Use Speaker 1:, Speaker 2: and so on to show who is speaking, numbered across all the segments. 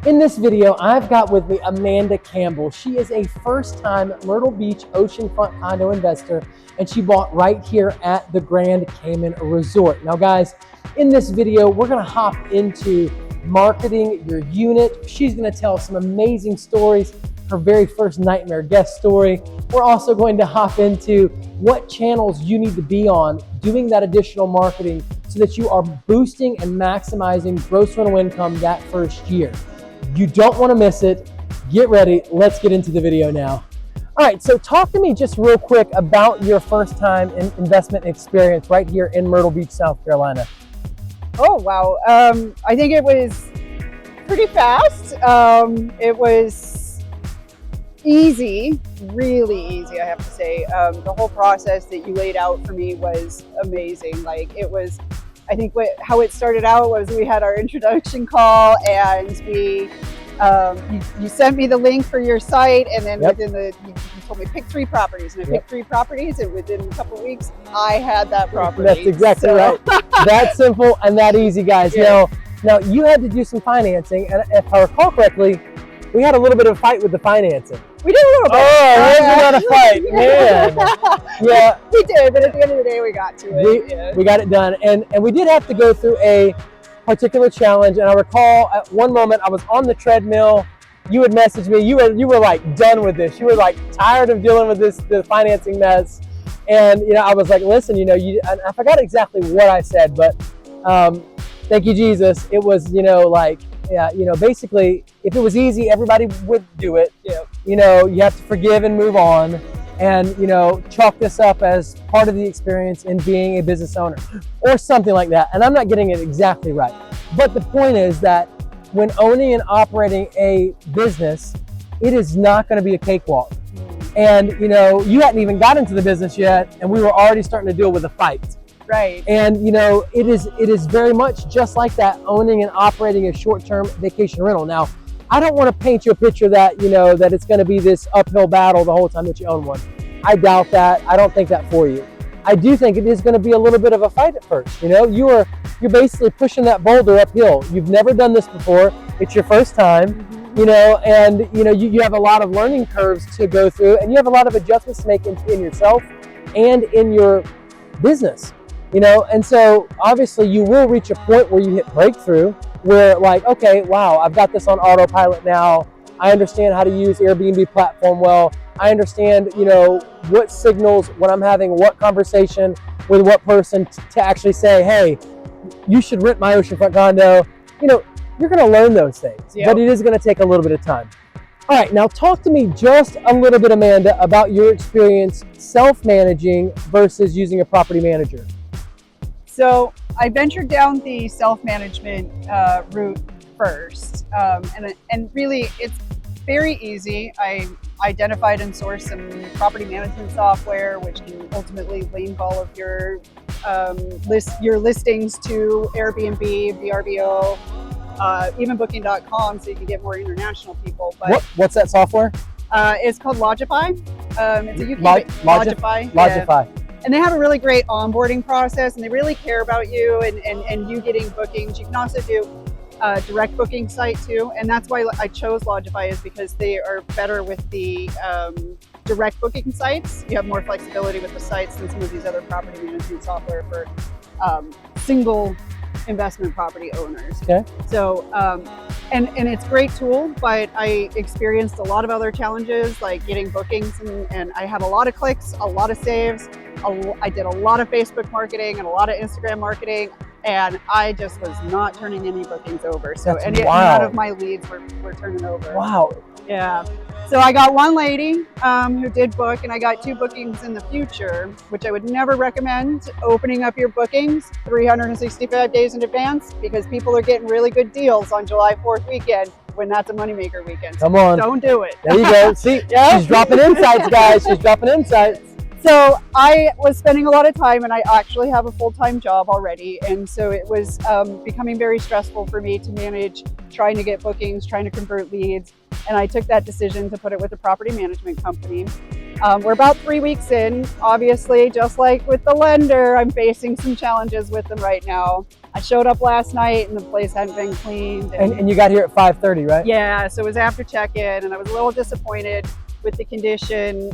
Speaker 1: In this video, I've got with me Amanda Campbell. She is a first-time Myrtle Beach Oceanfront Condo investor, and she bought right here at the Grande Caymen Resort. Now guys, in this video, we're gonna hop into marketing your unit. She's gonna tell some amazing stories, her very first nightmare guest story. We're also going to hop into what channels you need to be on doing that additional marketing so that you are boosting and maximizing gross rental income that first year. You don't want to miss it. Get ready. Let's get into the video now. All right, so talk to me just real quick about your first time investment experience right here in Myrtle Beach, South Carolina.
Speaker 2: Oh, wow. I think it was pretty fast. It was easy, really easy, I have to say. The whole process that you laid out for me was amazing. Like, it was, I think how it started out was we had our introduction call, and you sent me the link for your site, and then you told me pick 3 properties, and I picked 3 properties, and within a couple of weeks I had that property.
Speaker 1: That's exactly right. That simple and that easy, guys. Yeah. Now you had to do some financing, and if I recall correctly, we had a little bit of a fight with the financing.
Speaker 2: We did a little bit.
Speaker 1: Oh, it was not a fight, man. Yeah,
Speaker 2: we did, but at the end of the day, we got to it.
Speaker 1: We got it done, and we did have to go through a particular challenge. And I recall at one moment I was on the treadmill. You had messaged me. You were like done with this. You were like tired of dealing with the financing mess. And I was like, listen, and I forgot exactly what I said, but thank you, Jesus. It was basically, if it was easy, everybody would do it.
Speaker 2: Yeah.
Speaker 1: You have to forgive and move on, and chalk this up as part of the experience in being a business owner or something like that. And I'm not getting it exactly right, but the point is that when owning and operating a business, it is not going to be a cakewalk. And you hadn't even got into the business yet, and we were already starting to deal with a fight.
Speaker 2: Right.
Speaker 1: And it is very much just like that, owning and operating a short-term vacation rental. Now, I don't want to paint you a picture that that it's going to be this uphill battle the whole time that you own one. I doubt that. I don't think that for you. I do think it is going to be a little bit of a fight at first. You're basically pushing that boulder uphill. You've never done this before. It's your first time. And you have a lot of learning curves to go through, and you have a lot of adjustments to make in yourself and in your business. And so obviously you will reach a point where you hit breakthrough, where like, okay, wow, I've got this on autopilot now. I understand how to use Airbnb platform well. I understand, what signals when I'm having what conversation with what person to actually say, hey, you should rent my oceanfront condo. You're going to learn those things, but it is going to take a little bit of time. All right, now talk to me just a little bit, Amanda, about your experience self-managing versus using a property manager.
Speaker 2: So I ventured down the self-management route first, and really it's very easy. I identified and sourced some property management software, which can ultimately link all of your listings to Airbnb, VRBO, even Booking.com, so you can get more international people. But
Speaker 1: what's that software?
Speaker 2: It's called Logify. It's a UK
Speaker 1: Logify.
Speaker 2: Yeah. And they have a really great onboarding process, and they really care about you and you getting bookings. You can also do a direct booking site too, and that's why I chose Logify, is because they are better with the direct booking sites. You have more flexibility with the sites than some of these other property management software for single investment property owners.
Speaker 1: Okay.
Speaker 2: So, and it's a great tool, but I experienced a lot of other challenges, like getting bookings, and I had a lot of clicks, a lot of saves. I did a lot of Facebook marketing and a lot of Instagram marketing, and I just was not turning any bookings over. So none of my leads were turning over.
Speaker 1: Wow.
Speaker 2: Yeah. So I got one lady who did book, and I got 2 bookings in the future, which I would never recommend opening up your bookings 365 days in advance, because people are getting really good deals on July 4th weekend when that's a moneymaker weekend.
Speaker 1: Come on.
Speaker 2: Don't do it.
Speaker 1: There you go. See, she's dropping insights, guys. She's dropping insights.
Speaker 2: So I was spending a lot of time, and I actually have a full-time job already. And so it was becoming very stressful for me to manage trying to get bookings, trying to convert leads. And I took that decision to put it with a property management company. We're about 3 weeks in. Obviously, just like with the lender, I'm facing some challenges with them right now. I showed up last night and the place hadn't been cleaned.
Speaker 1: And you got here at 5:30, right?
Speaker 2: Yeah, so it was after check-in, and I was a little disappointed with the condition,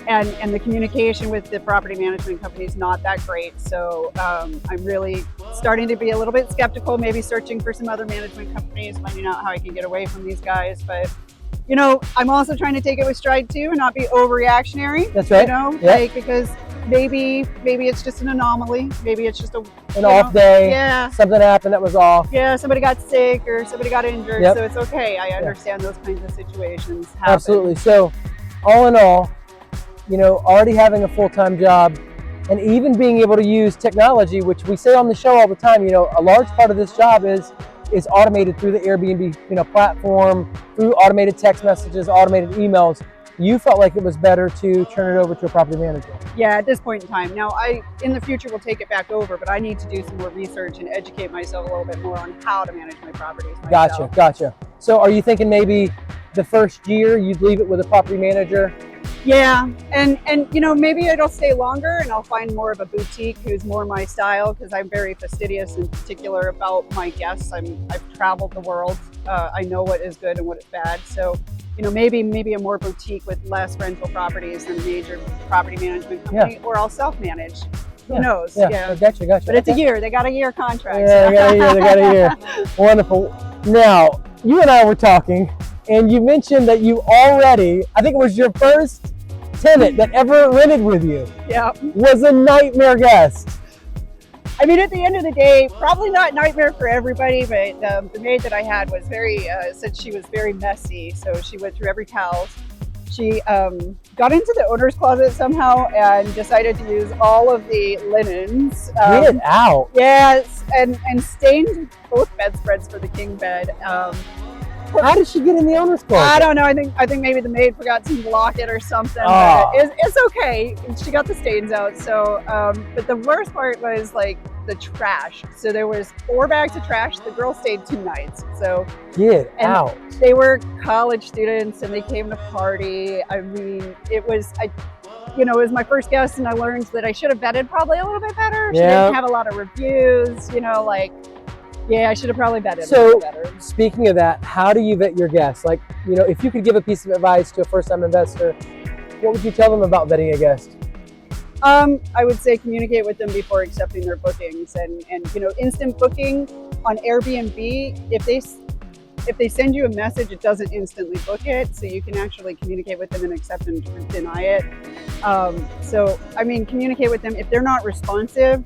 Speaker 2: and the communication with the property management company is not that great. So I'm really starting to be a little bit skeptical, maybe searching for some other management companies, finding out how I can get away from these guys. But you know, I'm also trying to take it with stride too and not be overreactionary.
Speaker 1: That's right.
Speaker 2: You know,
Speaker 1: Yep.
Speaker 2: like, because maybe it's just an anomaly. Maybe it's just
Speaker 1: An off day.
Speaker 2: Yeah.
Speaker 1: Something happened that was off.
Speaker 2: Yeah, somebody got sick or somebody got injured,
Speaker 1: Yep.
Speaker 2: so it's okay. I understand those kinds of situations happen.
Speaker 1: Absolutely. So, all in all, you know, already having a full-time job and even being able to use technology, which we say on the show all the time, you know, a large part of this job is automated through the Airbnb, you know, platform, through automated text messages, automated emails. You felt like it was better to turn it over to a property manager.
Speaker 2: Yeah, at this point in time. Now, in the future will take it back over, but I need to do some more research and educate myself a little bit more on how to manage my properties myself.
Speaker 1: Gotcha. So are you thinking maybe the first year you'd leave it with a property manager?
Speaker 2: Yeah, and you know, maybe it'll stay longer and I'll find more of a boutique who's more my style, because I'm very fastidious and particular about my guests. I've traveled the world. I know what is good and what is bad. So, you know, maybe a more boutique with less rental properties than a major property management company, or I'll self-manage. Who knows?
Speaker 1: Yeah. Gotcha.
Speaker 2: But it's a year. They got a year contract.
Speaker 1: Yeah, they got a year. Wonderful. Now, you and I were talking, and you mentioned that you already, I think it was your first tenant that ever rented with you, was a nightmare guest.
Speaker 2: I mean, at the end of the day, probably not nightmare for everybody, but the maid that I had was said she was very messy. So she went through every towel. She got into the owner's closet somehow and decided to use all of the linens.
Speaker 1: Get it out.
Speaker 2: Yes, and stained both bedspreads for the king bed.
Speaker 1: How did she get in the owner's closet?
Speaker 2: I don't know. I think maybe the maid forgot to lock it or something.
Speaker 1: Oh.
Speaker 2: But it's okay. She got the stains out. So, but the worst part was like the trash. So there was 4 bags of trash. The girl stayed 2 nights. So
Speaker 1: get out.
Speaker 2: They were college students and they came to party. I mean, it was my first guest, and I learned that I should have vetted probably a little bit better. She didn't have a lot of reviews. You know, like. Yeah, I should have probably vetted a little better.
Speaker 1: Speaking of that, how do you vet your guests? Like, you know, if you could give a piece of advice to a first-time investor, what would you tell them about vetting a guest?
Speaker 2: I would say communicate with them before accepting their bookings, and you know, instant booking on Airbnb. If they send you a message, it doesn't instantly book it, so you can actually communicate with them and accept and deny it. So, I mean, communicate with them. If they're not responsive,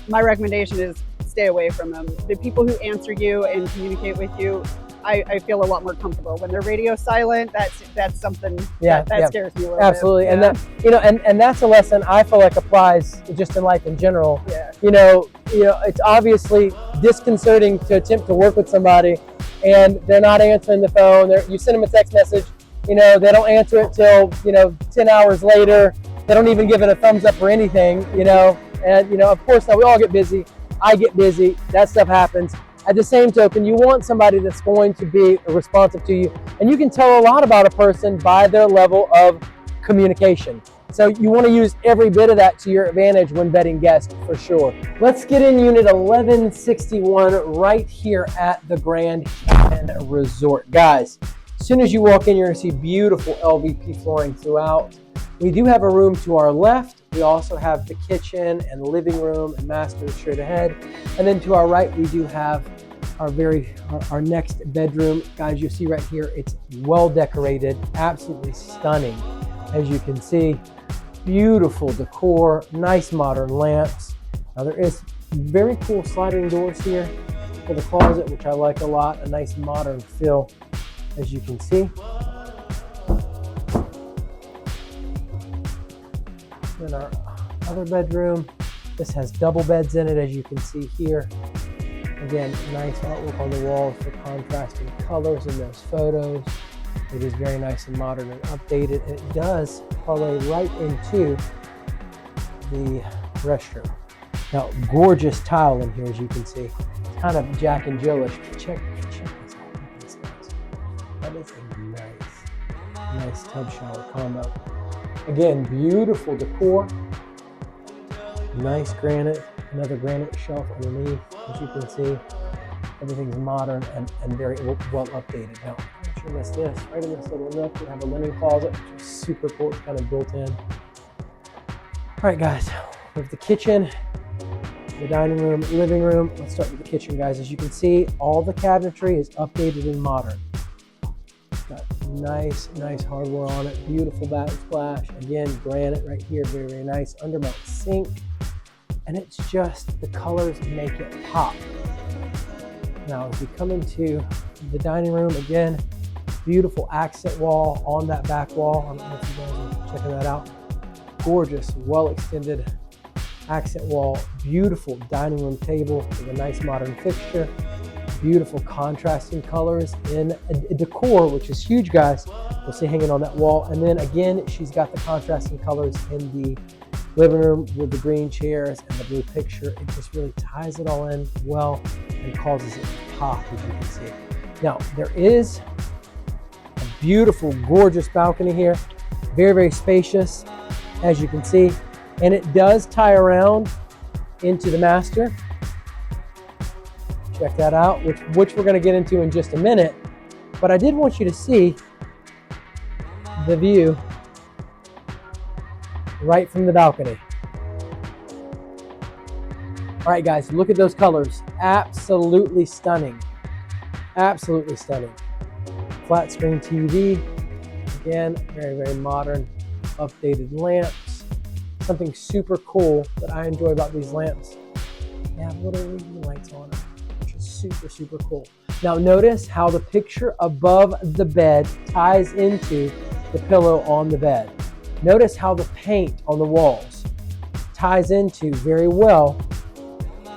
Speaker 2: my recommendation is stay away from them. The people who answer you and communicate with you, I feel a lot more comfortable. When they're radio silent, that's something that scares me a little
Speaker 1: Absolutely.
Speaker 2: bit.
Speaker 1: And that, you know, and that's a lesson I feel like applies just in life in general.
Speaker 2: Yeah.
Speaker 1: You know, it's obviously disconcerting to attempt to work with somebody and they're not answering the phone. You send them a text message, you know, they don't answer it till, you know, 10 hours later. They don't even give it a thumbs up or anything, you know. And, you know, of course, now we all get busy. I get busy. That stuff happens. At the same token, you want somebody that's going to be responsive to you. And you can tell a lot about a person by their level of communication. So you want to use every bit of that to your advantage when vetting guests, for sure. Let's get in unit 1161 right here at the Grande Caymen Resort. Guys, as soon as you walk in, you're going to see beautiful LVP flooring throughout. We do have a room to our left. We also have the kitchen and living room and master straight ahead. And then to our right, we do have our next bedroom. Guys, you see right here, it's well decorated, absolutely stunning. As you can see, beautiful decor, nice modern lamps. Now there is very cool sliding doors here for the closet, which I like a lot, a nice modern feel, as you can see. In our other bedroom, this has double beds in it, as you can see here. Again, nice artwork on the walls for contrasting colors in those photos. It is very nice and modern and updated. It does parlay right into the restroom. Now, gorgeous tile in here, as you can see. It's kind of Jack and Jill-ish. Check this out. That is a nice tub shower combo. Again, beautiful decor, nice granite, Another granite shelf underneath, as you can see. Everything's modern and very well updated. Now, I'm sure miss this. Right in this little nook, we have a linen closet, which is super cool. It's kind of built in. All right, guys, we have the kitchen, the dining room, living room. Let's start with the kitchen, guys. As you can see, all the cabinetry is updated and modern. It's got nice hardware on it. Beautiful backsplash. Again, granite right here, very nice. Undermount sink. And it's just, the colors make it pop. Now, as we come into the dining room, again, beautiful accent wall on that back wall. I don't know if you guys are checking that out. Gorgeous, well extended accent wall. Beautiful dining room table with a nice modern fixture. Beautiful contrasting colors in a decor, which is huge, guys. We'll see hanging on that wall. And then again, she's got the contrasting colors in the living room with the green chairs and the blue picture. It just really ties it all in well and causes it to pop, as you can see. Now, there is a beautiful, gorgeous balcony here. Very spacious, as you can see. And it does tie around into the master. Check that out, which we're gonna get into in just a minute. But I did want you to see the view right from the balcony. All right, guys, look at those colors. Absolutely stunning. Absolutely stunning. Flat screen TV. Again, very modern, updated lamps. Something super cool that I enjoy about these lamps. They have little reading lights on them, which is super cool. Now notice how the picture above the bed ties into the pillow on the bed. Notice how the paint on the walls ties into very well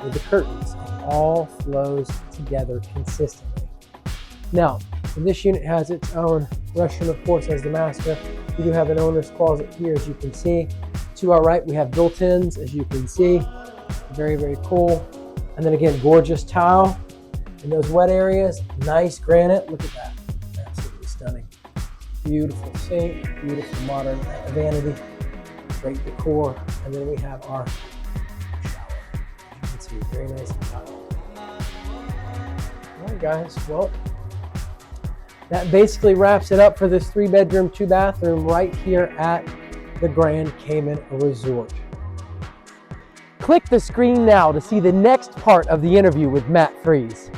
Speaker 1: with the curtains. It all flows together consistently. Now, this unit has its own restroom, of course, as the master. We do have an owner's closet here, as you can see. To our right, we have built-ins, as you can see. Very cool. And then again, gorgeous tile in those wet areas. Nice granite. Look at that. Absolutely stunning. Beautiful sink, beautiful modern vanity, great decor. And then we have our shower. You can see, very nice and tile. All right, guys, well, that basically wraps it up for this 3-bedroom, 2-bathroom right here at the Grande Caymen Resort. Click the screen now to see the next part of the interview with Matt Freese.